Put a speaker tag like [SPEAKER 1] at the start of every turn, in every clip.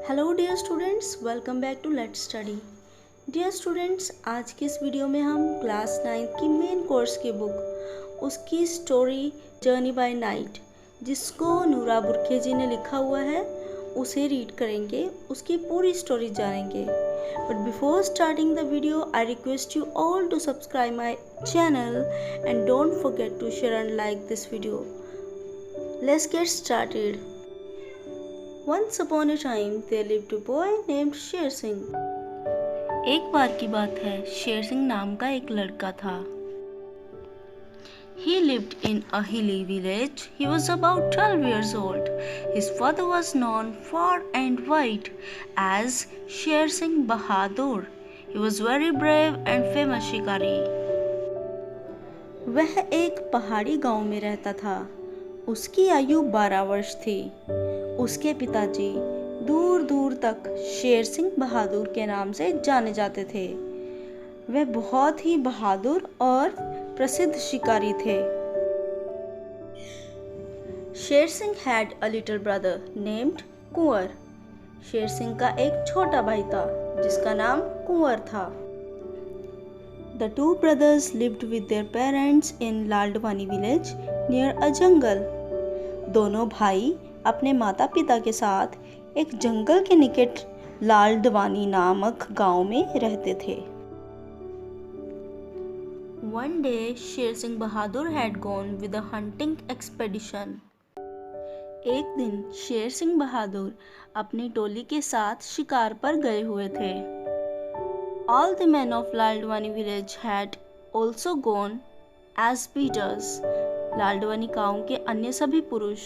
[SPEAKER 1] Hello dear students, welcome back to let's study. Dear students, आज की इस video में हम क्लास 9 की मेन कोर्स की बुक उसकी स्टोरी जर्नी बाय नाइट, जिसको नूरा बुरखे जी ने लिखा हुआ है, उसे रीड करेंगे, उसकी पूरी स्टोरी जानेंगे। But before starting the video I request you all to subscribe my channel and don't forget to share and like this video. Let's get started. Once upon a time there lived a boy named Sher Singh. एक बार की बात है, शेर सिंह नाम का एक लड़का था। He lived in a hilly village. He was about 12 years old. His father was known far and wide as Sher Singh Bahadur. He was very brave and famous शिकारी। वह एक पहाड़ी गांव में रहता था। उसकी आयु 12 वर्ष थी। उसके पिताजी दूर दूर तक शेर सिंह बहादुर के नाम से जाने जाते थे। वे बहुत ही बहादुर और प्रसिद्ध शिकारी थे। Sher Singh had a little brother named Kunwar. Sher Singh का एक छोटा भाई था जिसका नाम कुंवर था। The two brothers lived with their parents in लालडवानी village near a jungle. दोनों भाई अपने माता पिता के साथ एक जंगल के निकट लालडवानी नामक गांव में रहते थे। One day, Sher Singh Bahadur had gone with a hunting expedition. एक दिन शेर सिंह बहादुर अपनी टोली के साथ शिकार पर गए हुए थे। All the men of लालडवानी village had also gone as beaters. लालडवानी गांव के अन्य सभी पुरुष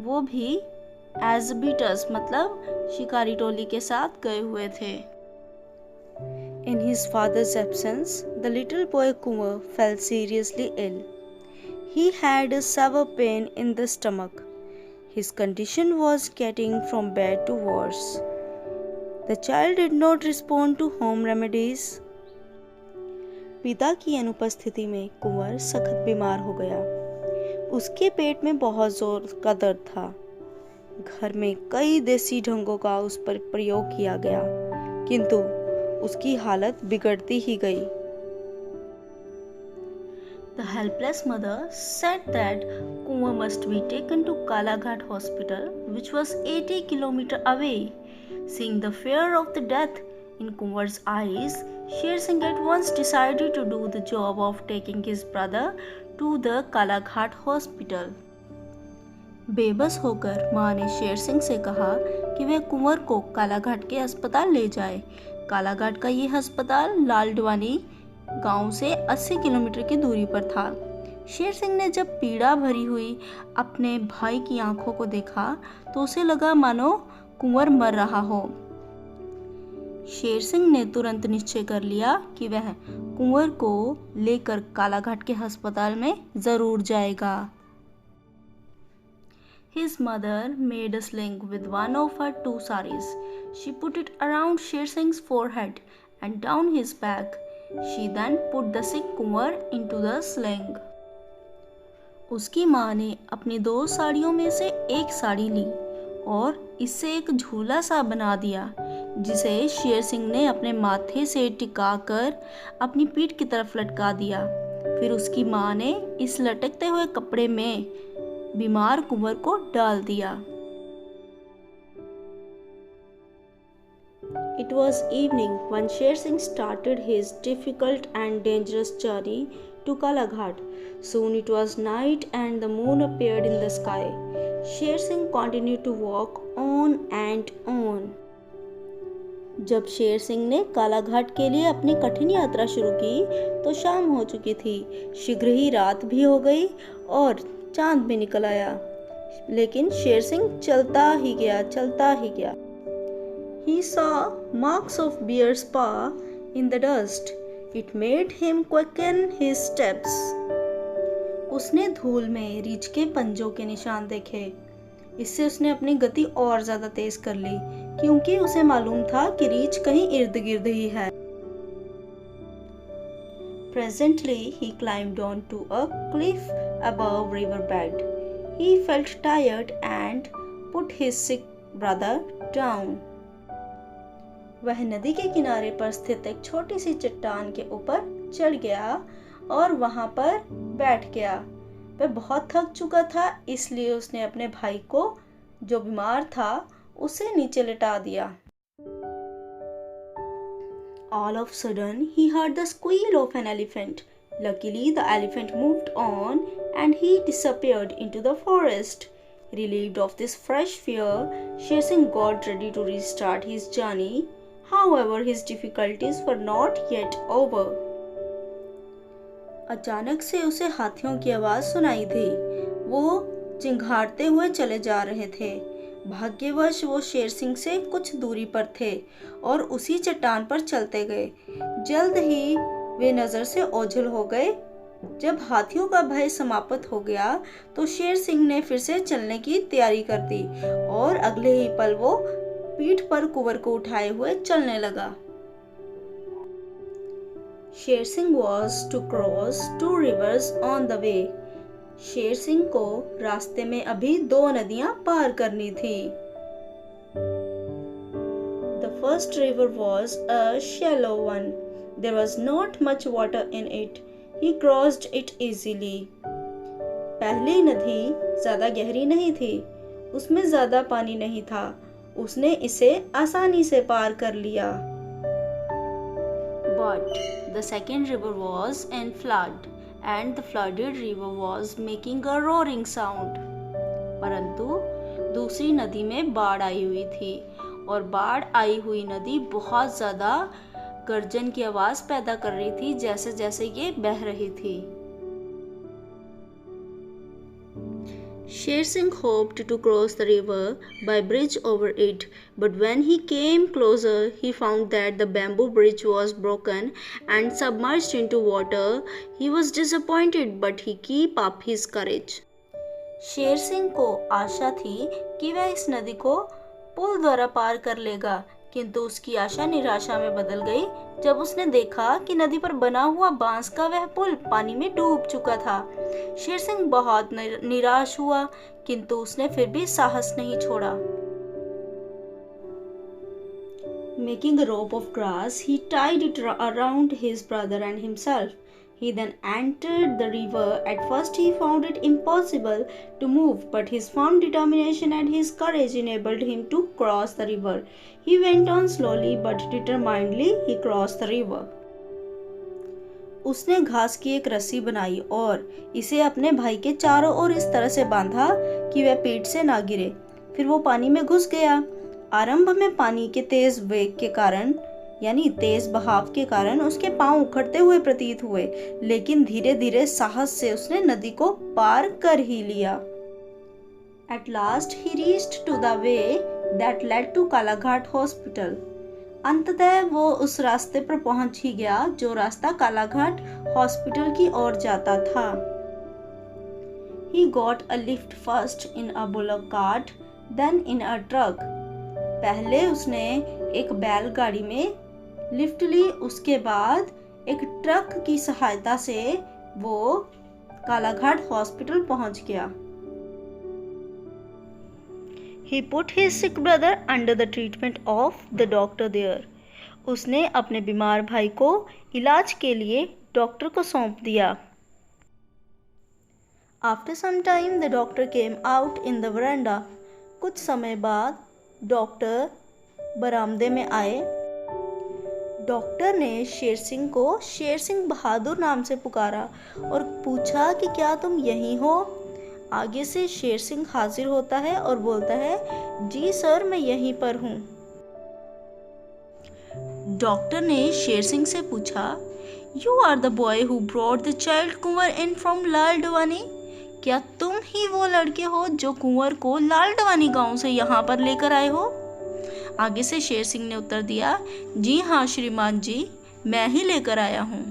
[SPEAKER 1] वो भी एज बीटर्स मतलब शिकारी टोली के साथ गए हुए थे। In his father's absence, the little boy Kunwar fell seriously ill. He had a severe pain in the stomach. His condition was getting from bad to worse. The child did not respond to home remedies. पिता की अनुपस्थिति में कुंवर सख्त बीमार हो गया। उसके पेट में बहुत जोर का दर्द था। घर में कई देसी ढंगों का उस पर प्रयोग किया गया, किंतु उसकी हालत बिगड़ती ही गई। The helpless mother said that Kunwar must be taken to Kalaghat hospital, which was 80 kilometers away. Seeing the fear of the death in Kunwar's eyes, Sher Singh at once decided to do the job of taking his brother to the Kalaghat hospital. बेबस होकर माँ ने शेर सिंह से कहा कि वह कुंवर को कालाघाट के अस्पताल ले जाए। कालाघाट का ये अस्पताल लालडवानी गांव से 80 किलोमीटर की दूरी पर था। शेर सिंह ने जब पीड़ा भरी हुई अपने भाई की आंखों को देखा तो उसे लगा मानो कुंवर मर रहा हो। शेर सिंह ने तुरंत निश्चय कर लिया कि वह कुंवर को लेकर कालाघाट के अस्पताल में जरूर जाएगा। His mother made a sling with one of her 2 saris. She put it around Sher Singh's forehead and down his back. She then put the sick Kunwar into the sling. उसकी माँ ने अपनी 2 साड़ियों में से एक साड़ी ली और इससे एक झूला सा बना दिया, जिसे शेर सिंह ने अपने माथे से टिकाकर अपनी पीठ की तरफ लटका दिया। फिर उसकी माँ ने इस लटकते हुए कपड़े में बीमार कुंवर को डाल दिया। It was evening when Sher Singh started his difficult and dangerous journey to Kalaghat. Soon it was night and the moon appeared in the sky. Sher Singh continued to walk on and on. जब शेर सिंह ने कालाघाट के लिए अपनी कठिन यात्रा शुरू की तो शाम हो चुकी थी। शीघ्र ही रात भी हो गई और चांद भी निकल आया, लेकिन शेर सिंह चलता ही गया। He saw marks of bear's paw in the dust. It made him quicken his steps. उसने धूल में रीछ के पंजों के निशान देखे। इससे उसने अपनी गति और ज्यादा तेज कर ली, क्योंकि उसे मालूम था कि रीछ कहीं इर्द गिर्द ही है। Presently, he climbed onto a cliff above riverbed. He felt tired and put his sick brother down. वह नदी के किनारे पर स्थित एक छोटी सी चट्टान के ऊपर चढ़ गया और वहां पर बैठ गया। वह बहुत थक चुका था, इसलिए उसने अपने भाई को, जो बीमार था, उसे नीचे लिटा दिया। All of a sudden, he heard the squeal of an elephant. Luckily, the elephant moved on and he disappeared into the forest. Relieved of this fresh fear, Sher Singh got ready to restart his journey. However, his difficulties were not yet over. अचानक से उसे हाथियों की आवाज सुनाई दी। वो चिंघाड़ते हुए चले जा रहे थे। भाग्यवश वो शेर सिंह से कुछ दूरी पर थे और उसी चट्टान पर चलते गए। जल्द ही वे नजर से ओझल हो गए। जब हाथियों का भय समाप्त हो गया तो शेर सिंह ने फिर से चलने की तैयारी कर दी और अगले ही पल वो पीठ पर कुंवर को उठाए हुए चलने लगा। Sher Singh was to cross 2 rivers on the way. Sher Singh को रास्ते में अभी 2 नदियां पार करनी थी। The first river was a shallow one. There was not much water in it. He crossed it easily. पहली नदी ज्यादा गहरी नहीं थी, उसमें ज्यादा पानी नहीं था, उसने इसे आसानी से पार कर लिया। But the second river was in flood and the flooded river was making a roaring sound. परंतु दूसरी नदी में बाढ़ आई हुई थी और बाढ़ आई हुई नदी बहुत ज़्यादा गर्जन की आवाज़ पैदा कर रही थी जैसे जैसे ये बह रही थी। Sher Singh hoped to cross the river by bridge over it, but when he came closer, he found that the bamboo bridge was broken and submerged into water. He was disappointed, but he kept up his courage. Sher Singh को आशा थी कि वह इस नदी को पुल द्वारा पार कर लेगा, किंतु उसकी आशा निराशा में बदल गई जब उसने देखा कि नदी पर बना हुआ बांस का वह पुल पानी में डूब चुका था। शेर सिंह बहुत निराश हुआ, किंतु उसने फिर भी साहस नहीं छोड़ा। Making a rope of grass, he tied it around his brother and himself. He then entered the river. At first he found it impossible to move, but his firm determination and his courage enabled him to cross the river. He went on slowly but determinedly he crossed the river. उसने घास की एक रस्सी बनाई और इसे अपने भाई के चारों ओर इस तरह से बांधा कि वह पीठ से ना गिरे। फिर वो पानी में घुस गया। आरंभ में पानी के तेज वेग के कारण यानी तेज बहाव के कारण उसके पांव उखड़ते हुए प्रतीत हुए, लेकिन धीरे धीरे साहस से उसने नदी को पार कर ही लिया। At last he reached to the way that led to Kalaghat hospital. अंततः वो उस रास्ते पर पहुंच ही गया जो रास्ता कालाघाट हॉस्पिटल की ओर जाता था। He got a lift first in a bullock cart, then in a truck. पहले उसने एक बैलगाड़ी में लिफ्ट ली, उसके बाद एक ट्रक की सहायता से वो कालाघाट हॉस्पिटल पहुंच गया। He put his sick brother under the treatment of the doctor there. उसने अपने बीमार भाई को इलाज के लिए डॉक्टर को सौंप दिया। After some time the doctor came out in the veranda. कुछ समय बाद डॉक्टर बरामदे में आए। डॉक्टर ने शेर सिंह को शेर सिंह बहादुर नाम से पुकारा और पूछा कि क्या तुम यहीं हो? आगे से शेर सिंह हाजिर होता है और बोलता है, जी सर, मैं यहीं पर हूँ। डॉक्टर ने शेर सिंह से पूछा, you are the boy who brought the child Kunwar in from Laldwani? क्या तुम ही वो लड़के हो जो कुंवर को लालडवानी गांव से यहाँ पर लेकर आए हो? आगे से शेर सिंह ने उत्तर दिया, जी हाँ श्रीमान जी, मैं ही लेकर आया हूँ।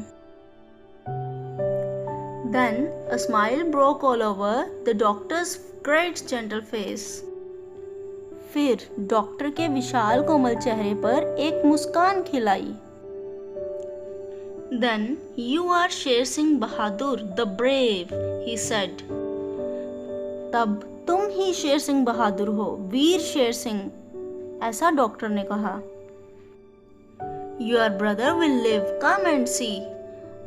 [SPEAKER 1] Then a smile broke all over the doctor's great gentle face. फिर डॉक्टर के विशाल कोमल चेहरे पर एक मुस्कान खिलाई। Then you are Sher Singh Bahadur, the brave, he said. तब तुम ही शेर सिंह बहादुर हो, वीर शेर सिंह, ऐसा डॉक्टर ने कहा। Your brother will live, come and see.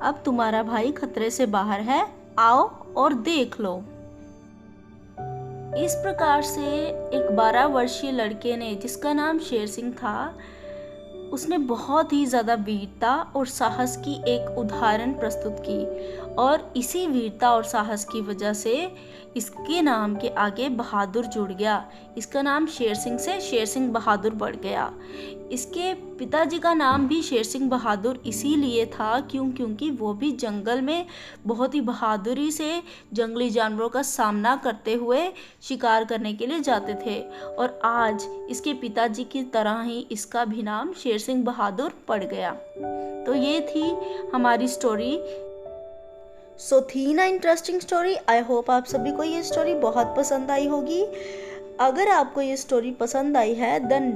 [SPEAKER 1] अब तुम्हारा भाई खतरे से बाहर है, आओ और देख लो। इस प्रकार से एक 12 वर्षीय लड़के ने, जिसका नाम शेर सिंह था, उसने बहुत ही ज़्यादा वीरता और साहस की एक उदाहरण प्रस्तुत की, और इसी वीरता और साहस की वजह से इसके नाम के आगे बहादुर जुड़ गया। इसका नाम शेर सिंह से शेर सिंह बहादुर बढ़ गया। इसके पिताजी का नाम भी शेर सिंह बहादुर इसीलिए था क्योंकि वो भी जंगल में बहुत ही बहादुरी से जंगली जानवरों का सामना करते हुए शिकार करने के लिए जाते थे, और आज इसके पिताजी की तरह ही इसका भी नाम शेर सिंह बहादुर पड़ गया। तो ये थी हमारी स्टोरी। सो थी ना इंटरेस्टिंग स्टोरी। आई होप आप सभी को ये स्टोरी बहुत पसंद आई होगी। अगर आपको ये स्टोरी पसंद आई है देन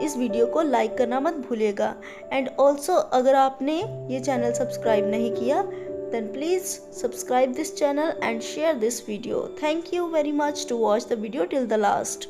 [SPEAKER 1] इस वीडियो को लाइक करना मत भूलिएगा। एंड ऑल्सो अगर आपने ये चैनल सब्सक्राइब नहीं किया then please subscribe this channel and share this video. Thank you very much to watch the video till the last.